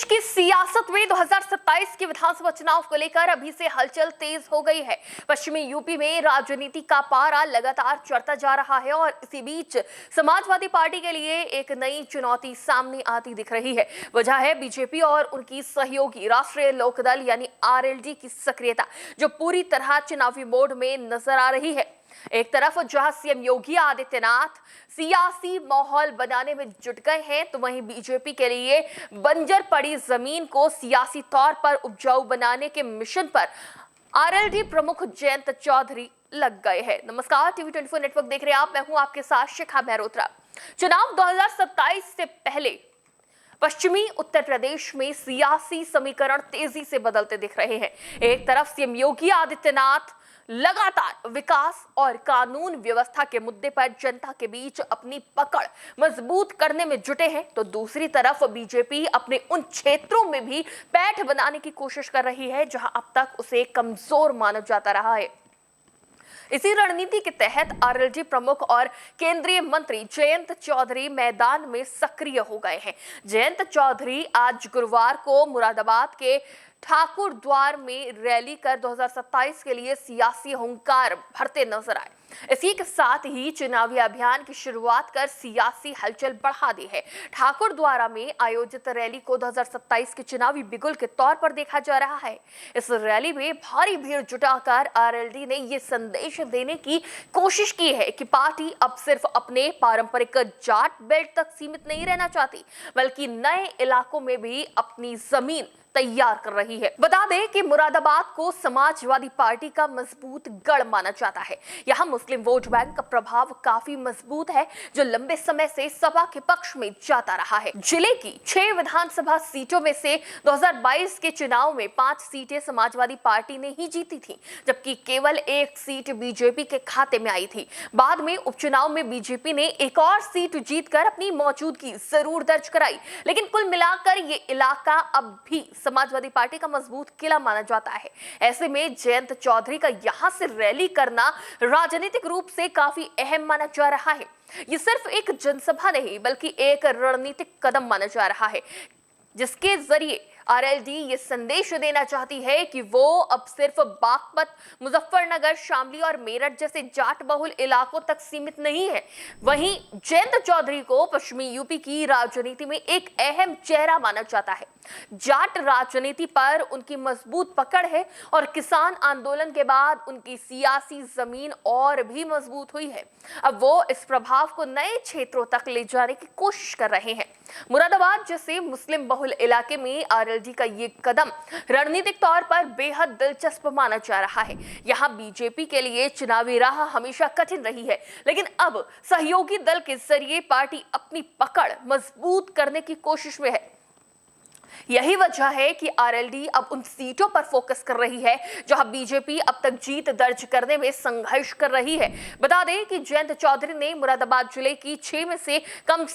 की सियासत में 2027 के विधानसभा चुनाव को लेकर अभी से हलचल तेज हो गई है। पश्चिमी यूपी में राजनीति का पारा लगातार चढ़ता जा रहा है और इसी बीच समाजवादी पार्टी के लिए एक नई चुनौती सामने आती दिख रही है। वजह है बीजेपी और उनकी सहयोगी राष्ट्रीय लोकदल यानी आरएलडी की सक्रियता, जो पूरी तरह चुनावी मोड में नजर आ रही है। एक तरफ जहां सीएम योगी आदित्यनाथ सियासी माहौल बनाने में जुट गए हैं, तो वहीं बीजेपी के लिए बंजर पड़ी जमीन को सियासी तौर पर उपजाऊ बनाने के मिशन पर आरएलडी प्रमुख जयंत चौधरी लग गए हैं। नमस्कार, टीवी 24 नेटवर्क देख रहे हैं आप। मैं हूं आपके साथ शिखा मेहरोत्रा। चुनाव 2027 से पहले पश्चिमी उत्तर प्रदेश में सियासी समीकरण तेजी से बदलते दिख रहे हैं। एक तरफ सीएम योगी आदित्यनाथ लगातार विकास और कानून व्यवस्था के मुद्दे पर जनता के बीच अपनी पकड़ मजबूत करने में जुटे हैं, तो दूसरी तरफ बीजेपी अपने उन क्षेत्रों में भी पैठ बनाने की कोशिश कर रही है जहां अब तक उसे कमजोर माना जाता रहा है। इसी रणनीति के तहत आरएलडी प्रमुख और केंद्रीय मंत्री जयंत चौधरी मैदान में सक्रिय हो गए हैं। जयंत चौधरी आज गुरुवार को मुरादाबाद के ठाकुर द्वार में रैली कर 2027 के लिए सियासी हुंकार भरते नजर आए। इसी के साथ ही चुनावी अभियान की शुरुआत कर सियासी हलचल बढ़ा दी है। ठाकुर द्वारा में आयोजित रैली को 2027 के चुनावी बिगुल के तौर पर देखा जा रहा है। इस रैली में भारी भीड़ जुटाकर आरएलडी ने ये संदेश देने की कोशिश की है कि पार्टी अब सिर्फ अपने पारंपरिक जाट बेल्ट तक सीमित नहीं रहना चाहती, बल्कि नए इलाकों में भी अपनी जमीन तैयार कर रही है। बता दें कि मुरादाबाद को समाजवादी पार्टी का मजबूत गढ़ माना जाता है। यहाँ मुस्लिम वोट बैंक का प्रभाव काफी मजबूत है, जो लंबे समय से सपा के पक्ष में जाता रहा है। जिले की 6 विधानसभा सीटों में से 2022 के चुनाव में 5 सीटें समाजवादी पार्टी ने ही जीती थी, जबकि केवल 1 सीट बीजेपी के खाते में आई थी। बाद में उपचुनाव में बीजेपी ने एक और सीट जीतकर अपनी मौजूदगी जरूर दर्ज कराई, लेकिन कुल मिलाकर ये इलाका अब भी समाजवादी पार्टी का मजबूत किला माना जाता है। ऐसे में जयंत चौधरी का यहां से रैली करना राजनीतिक रूप से काफी अहम माना जा रहा है। ये सिर्फ एक जनसभा नहीं, बल्कि एक रणनीतिक कदम माना जा रहा है, जिसके जरिए आरएलडी ये संदेश देना चाहती है कि वो अब सिर्फ बागपत, मुजफ्फरनगर, शामली और मेरठ जैसे जाट बहुल इलाकों तक सीमित नहीं है। वहीं जयंत चौधरी को पश्चिमी यूपी की राजनीति में एक अहम चेहरा माना जाता है। जाट राजनीति पर उनकी मजबूत पकड़ है और किसान आंदोलन के बाद उनकी सियासी जमीन और भी मजबूत हुई है। अब वो इस प्रभाव को नए क्षेत्रों तक ले जाने की कोशिश कर रहे हैं। मुरादाबाद जैसे मुस्लिम बहुल इलाके में आरएलडी का ये कदम रणनीतिक तौर पर बेहद दिलचस्प माना जा रहा है। यहाँ बीजेपी के लिए चुनावी राह हमेशा कठिन रही है, लेकिन अब सहयोगी दल के जरिए पार्टी अपनी पकड़ मजबूत करने की कोशिश में है। यही वजह है कि आरएलडी अब उन सीटों पर फोकस कर रही है जहां बीजेपी अब तक जीत दर्ज करने में संघर्ष कर रही है। बता दें कि जयंत चौधरी ने मुरादाबाद जिले की 6 में से कम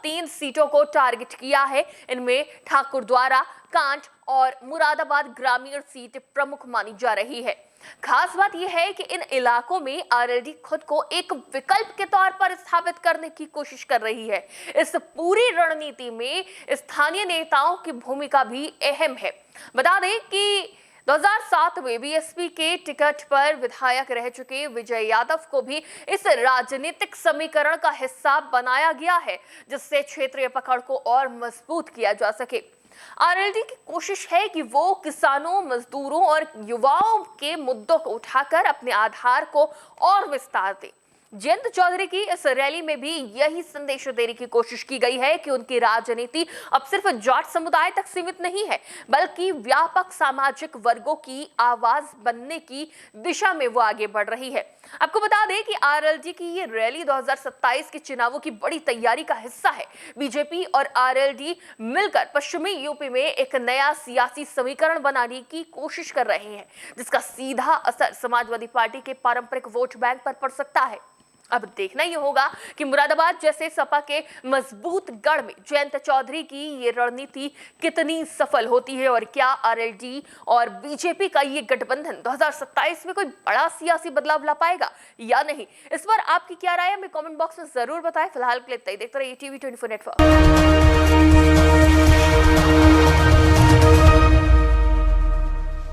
3 सीटों को टारगेट किया है। इनमें ठाकुर द्वारा, कांट और मुरादाबाद ग्रामीण सीट प्रमुख मानी जा रही है। खास बात यह है कि इन इलाकों में आरएलडी खुद को एक विकल्प के तौर पर स्थापित करने की कोशिश कर रही है। इस पूरी रणनीति में स्थानीय नेताओं की भूमिका भी अहम है। बता दें कि 2007 में बीएसपी के टिकट पर विधायक रह चुके विजय यादव को भी इस राजनीतिक समीकरण का हिस्सा बनाया गया है, जिससे क्षेत्रीय पकड़ को और मजबूत किया जा सके। आरएलडी की कोशिश है कि वो किसानों, मजदूरों और युवाओं के मुद्दों को उठाकर अपने आधार को और विस्तार दे। जयंत चौधरी की इस रैली में भी यही संदेश देने की कोशिश की गई है कि उनकी राजनीति अब सिर्फ जाट समुदाय तक सीमित नहीं है, बल्कि व्यापक सामाजिक वर्गों की आवाज बनने की दिशा में वो आगे बढ़ रही है। आपको बता दें कि आरएलडी की ये रैली 2027 के चुनावों की बड़ी तैयारी का हिस्सा है। बीजेपी और आरएलडी मिलकर पश्चिमी यूपी में एक नया सियासी समीकरण बनाने की कोशिश कर रहे हैं, जिसका सीधा असर समाजवादी पार्टी के पारंपरिक वोट बैंक पर पड़ सकता है। अब देखना ये होगा कि मुरादाबाद जैसे सपा के मजबूत गढ़ में जयंत चौधरी की ये रणनीति कितनी सफल होती है और क्या आरएलडी और बीजेपी का ये गठबंधन 2027 में कोई बड़ा सियासी बदलाव ला पाएगा या नहीं। इस पर आपकी क्या राय है, हमें कमेंट बॉक्स में जरूर बताएं। फिलहाल के लिए देखते रहिए टीवी 24 नेटवर्क।